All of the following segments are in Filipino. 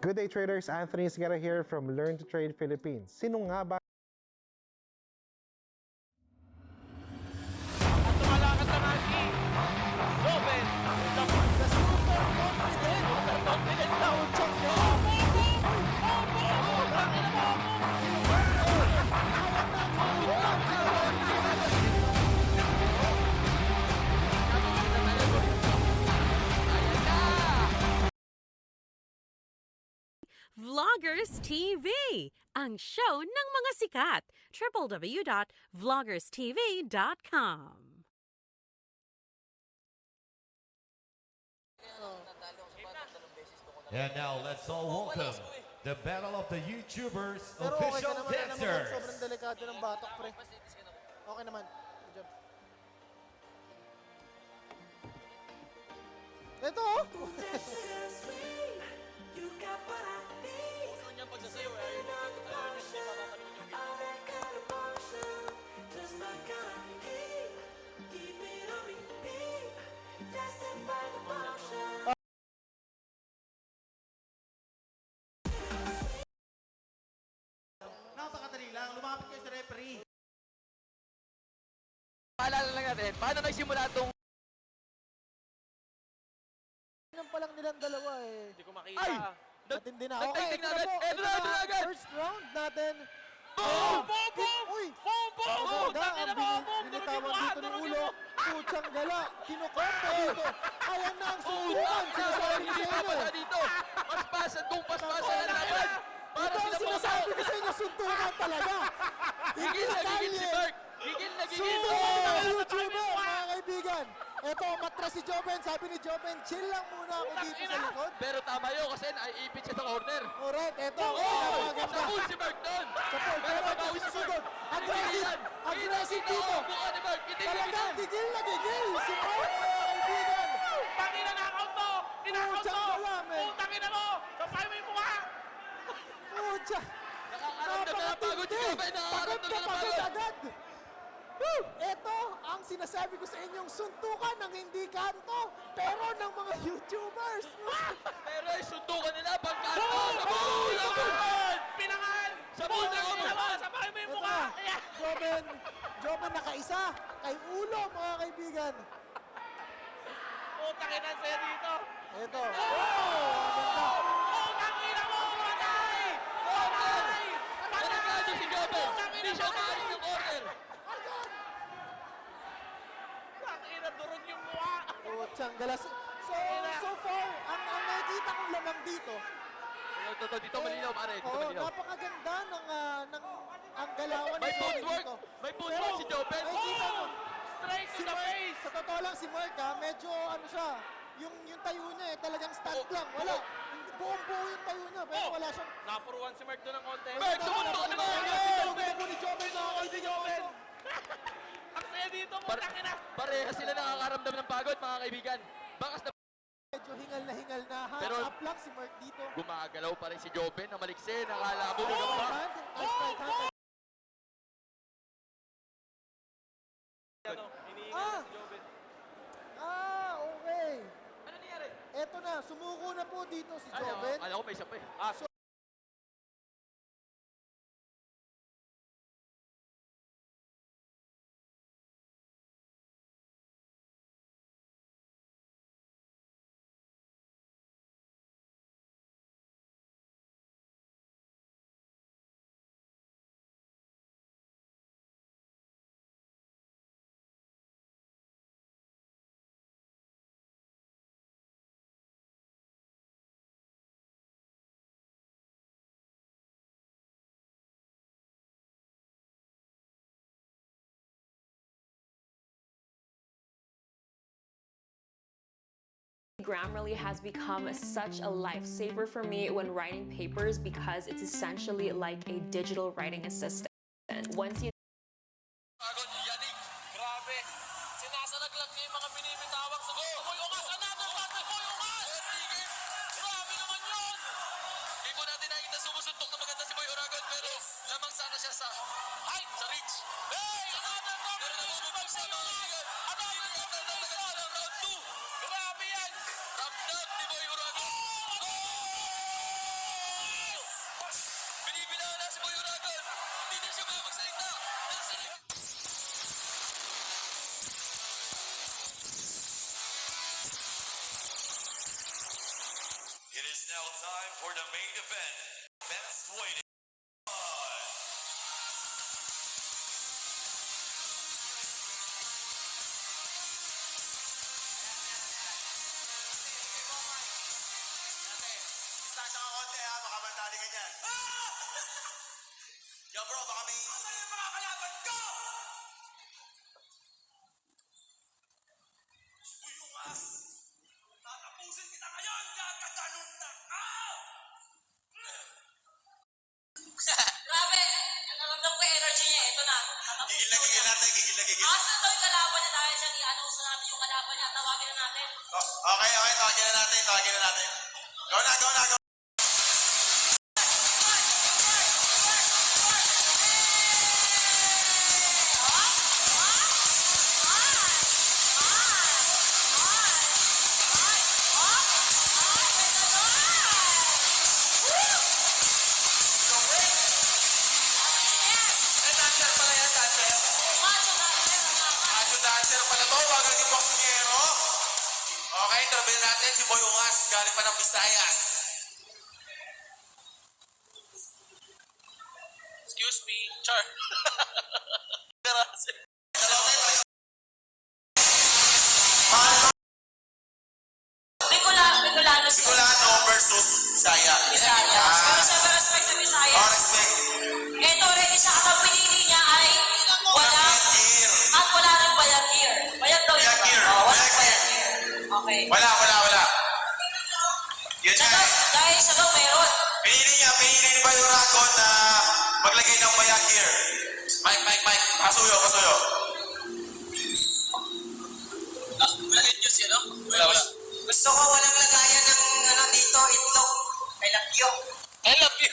Good day traders, Anthony Sigara here from Learn to Trade Philippines. Sino nga ba Tumalakas na nga si Joven. The super confident. Super confident daw. Vloggers TV, ang show ng mga sikat. www.vloggerstv.com. And now let's all welcome the battle of the YouTubers Pero okay official ka naman, dancers. sobrang delikado ng batok, pre. Okay naman. Good job. Ito, oh! Puso niyang pagsasayaw eh. Ayun niya mapapanood yung video. Napakadali lang, lumapit kayo sa referee. Paalala lang natin, paano nagsimula itong... Yan pa lang nilang dalawa eh. Hindi ko makita. Ay! Matindi na. Nagtitig na agad. po. Eto na agad. First round natin. Boom! Boom! Boom! Uy! Boom! Boom! Boom! Ganda, Tangina ang mo! Boom! Durog yung binitawan mukha! dito ng Durog ulo. yung mukha! Putsang gala. Kinukombo dito. Ayan na ang suntukan. Sinasabi ko sa inyo. Sinasabi dito. Paspasan kung paspasan na laban. Para Ito ang sila sinasabi ko sa inyo. Suntukan talaga. Gigil na gigil si Berk. Gigil na gigil. Suntukan ng mga YouTuber, mga kaibigan. Ito, matras si Joven. Sabi ni Joven, chill lang muna ako dito sa likod. Pero tama yun kasi naiipit siya sa corner. Alright, ito. Oh! Napakaganda. Sa pool si Berk doon. Sa pool, pero ito babawi si Berk. susunod. Aggressive. Aggressive Kita, dito. buka ni Berk. Talagang gigil na gigil. Si Mark, mga kaibigan. Pakina na account mo! Kinakaut Putsang mo! gala, men. Putang ina mo! Kapay mo yung mukha! Putsa. Nakakaramdam na ng pagod si Joven! Nakakaramdam na ng Pagod pagod! agad. Woo! Ito ang sinasabi ko sa inyong suntukan ng hindi kanto, pero ng mga YouTubers. Pero ay suntukan nila pagkanto! Sa pool! Sa pool! Pinangan! Sa pool na ako! Sapay mo yung Ito mukha! na, Joven nakaisa kay ulo, mga kaibigan. Putang ina sa'yo dito! Ito. Ganda. Putang ina mo! Patay! Patay! Panagado si Joven! Hindi siya maalis ng corner! Putang ina, durog yung mukha! Putsang galas. So far, ang nakikita kong lamang dito, Dito malinaw pare, dito oo, malinaw. napakaganda ng ang galawan May ni Joven footwork! dito. May footwork si Joven! Nakikita mo, Straight to si the Mark, face! sa totoo lang si Mark ha, medyo ano siya, yung tayo niya eh, talagang stand Oo, lang, wala. oo. Buong-buo yung tayo niya, pero Oo. wala siyang... Napuruan si Mark doon ng konti. Mark, Mark, sumuntok na naman! Sumuntok ni Joven, mga kaibigan ko. Ang saya dito, Par- putang ina! Parehas sila nakakaramdam ng pagod, mga kaibigan. Bakas na Medyo hingal na hands Pero- up lang si Mark dito. gumagalaw pa rin si Joven na malikse. Nakala mo Nice ganun pa. right hand, nice right hand. Ano, hinihinga Ah! si Joven. Okay. Ano nangyari? Eto na, sumuko na po dito si Ay, Joven. akala ko may isa pa eh. Grammarly has become such a lifesaver for me when writing papers because it's essentially like a digital writing assistant. Once you Pagod, yanig, grabe. Sinasalaglag niya yung mga binibitawang sugo. Boy Ungas, another shot ni Boy Ungas! Tigil, grabe naman yun! Hindi po natin nakikita sumusuntok na maganda si Boy Oragon, pero lamang sana siya sa height, sa reach. Hey, another combination by Boy Ungas! Another combination! Round 2! Grabe yan! Ramdam ni Boy Oragon! Oh! Binibilangan na si Boy Uragon. Hindi na siya magsalita. It is now time for the main event. Best waiting. Distansya ka konti ha, baka mandali ka dyan. Yo bro, baka may... Asan yung mga kalaban ko? Uyungas! Tatapusin kita ngayon, gagaganong na ka! Grabe! Nararamdam ko yung energy niya. Ito na. Gigil na gigil natin, gigil na gigil. Asa daw yung kalaban niya dahil siya i-announce na natin yung kalaban niya. Tawagin na natin. Okay, tawagin na natin, tawagin na natin. Go na, go na, go! Dancer pala yan, dancer. Macho na. Macho dancer pala to, bagal ni boksingero. Okay, interview natin si Boy Ungas, galing pa ng Visayas. Excuse me, Char. Bicolano siya. Bicolano versus Bisaya. Bisaya. Pero syempre respect sa Bisaya. Oh, respect. Ito rin siya ang pinili niya ay walang Gear. at wala rin bayag gear. Bayag daw Bayag gear. Oh, walang Bayag bayag gear. Okay. Wala. Yun Siya nga daw, eh. dahil siya daw meron. Pinili ni Boy Uragon na maglagay ng bayag gear. Mike. Pasuyo. Wala yung juice yan, no? Wala. Gusto ko walang lagayan ng dito, itlog. I love you. I love you.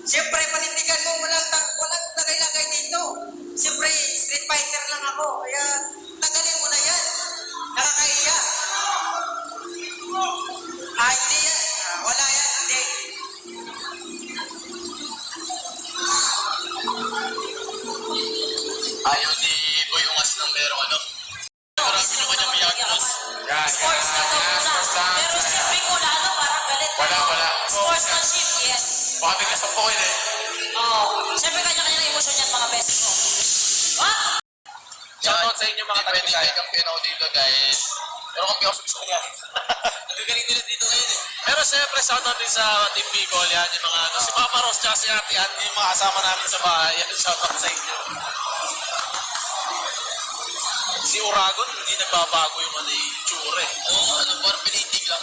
Siyempre, panindigan mo, walang lagay-lagay dito. Siyempre, street fighter lang ako. Kaya, tagalin mo na yan. Nakakahiya. Hindi yan. Wala yan, hindi. Ayaw ni Boy Ungas ng merong ano. Marami naman yung Miyagnos. Sports na daw muna. Pero si Bicolano parang galit. Wala. Sportsmanship, yes. Baka bigla sa pokin eh. Oh, siyempre kanya-kanya ng emosyon yan mga best ko. What? Shoutout sa inyo mga taga-Bisaya. Kampiyan ako dito guys. Pero kampiyan ako sa Bisaya. Nagagaling nila dito ngayon eh. Pero siyempre shoutout din sa Team Bicol yan. Yung mga si Papa Ross tsaka si Ate Ann. Yung mga kasama namin sa bahay. Yan, shoutout sa inyo. Si Uragon, hindi nagbabago yung ano yung tsura eh. Oo, parang pinitig lang.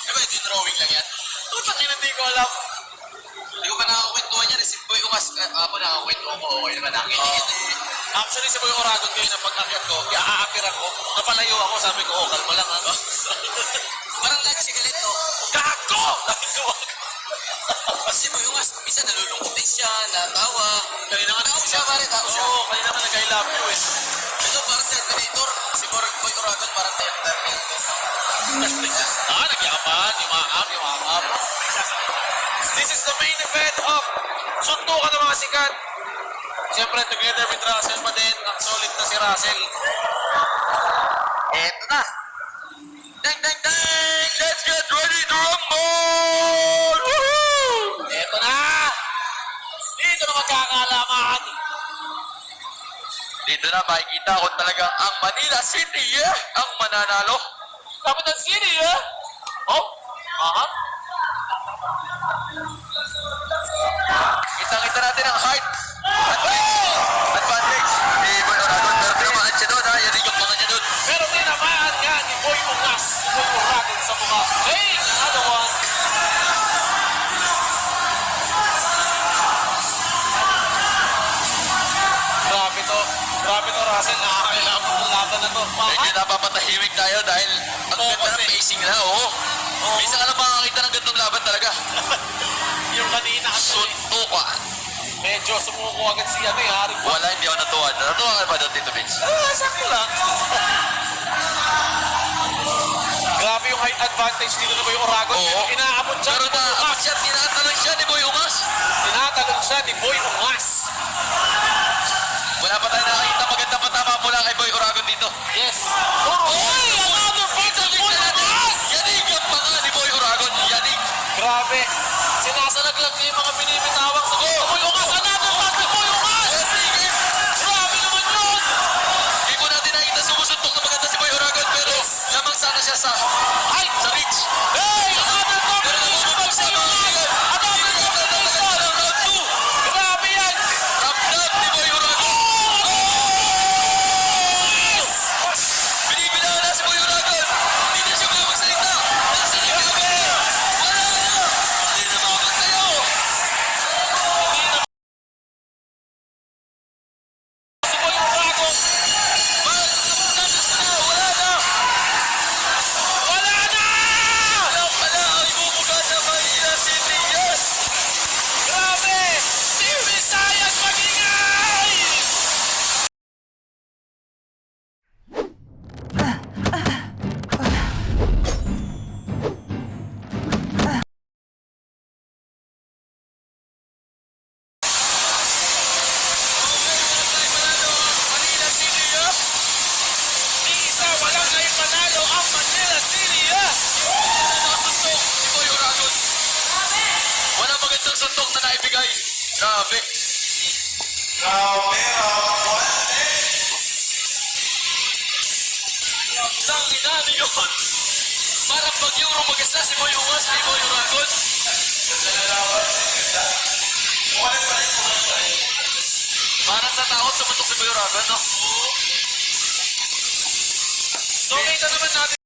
Diba, yung drawing lang yan? Tutang ina, hindi ko alam. Hindi ko pa nakakakwentuhan yan. Si Boy Ungas, ako nakakakwentuhan ko. Okay naman, nakakingin eh. Actually, si Boy Uragon kayo na pag-akyat ko, aaakir ako. Napalayo ako, sabi ko, kalma lang ano. Parang lagi si galit, no? Gago! Nakisuwag. Kasi Boy Ungas, minsan nalulungkot din siya, natawa. Kanina nga Tao siya, pare, tao siya. Oo, kanina nga nag-I love you eh. Ito parang Terminator. Si Boy Uragon parang Terminator. Nagyakapan, yumakap. This is the main event of suntukan ng mga sikat. Siyempre, together with Russell pa din. Ang solid na si Russell. Eto na. Dang! Let's get ready to rumble! Woohoo! Eto na. Dito na magkakalaman. Dito na makikita kung talagang ang Manila City, ang mananalo. Capital City, Oh, aha. Kitang-kita natin ang height. Advantage. Ni Boy Uragon, pero tinamaan siya doon, Yan yung mga niya doon. Pero tinamaan nga ni Boy Ungas. Boy Uragon sa mukha. Hey, another one. Grabe to, Russell. Nakakailangan mo ng laban na to. Medyo napapatahimik tayo dahil ang ganda ng pacing na, Minsan ka lang makakita ng gandang laban talaga. Yung kanina kasi. Suntukan. Medyo sumuko agad si Harry. Wala, hindi ako natuwa. Natuwa ka ba doon, Tito Vince? Sakto lang. Grabe yung height advantage dito na Boy Oragon. Oo. Inaabot siya Pero ni Boy naabot Ungas. siya, tinatanong siya ni Boy Ungas. Tinatalon siya ni Boy Ungas. Wala pa tayo nakakita maganda patama mula kay Boy Oragon dito. Yes. Oy! Another point of Boy Ungas! Yanig ang panga ni Boy Oragon. Yanig. Grabe. Sinasalaglag niya yung mga binibitawang sa goal. Boy Ungas! Another point of Boy Ungas! Grabe naman yun! Hindi po natin nakita sumusuntok na maganda si Boy Oragon pero lamang sana siya sa height, sa reach. Hey! Another combination by Boy Ungas! Another combination! Round 2. Grabe yan! Ramdam ni Boy Oragon. Binibilangan na si Boy Oragon. Hindi na siya magsalita. Nasa na kami. Wala na. Hindi na makapagtayo. Si Boy Oragon! Magkakatas na. Wala na. Wala na! Wala pala ang ibubuga na Manila City. Yes. Grabe! Team Visayas magingay! Manila City. Yes. Di isa walang ngayong manalo ang Manila City, ah! Nakasuntok si Boy Oragon. Wala magandang suntok na naibigay. Grabe. Grabe, Ang inani yun. Parang pag-euro mag-isa si Boy Ungas ni Boy Oragon. Parang sa takot tumutok si Boy Oragon, no? So, kita naman natin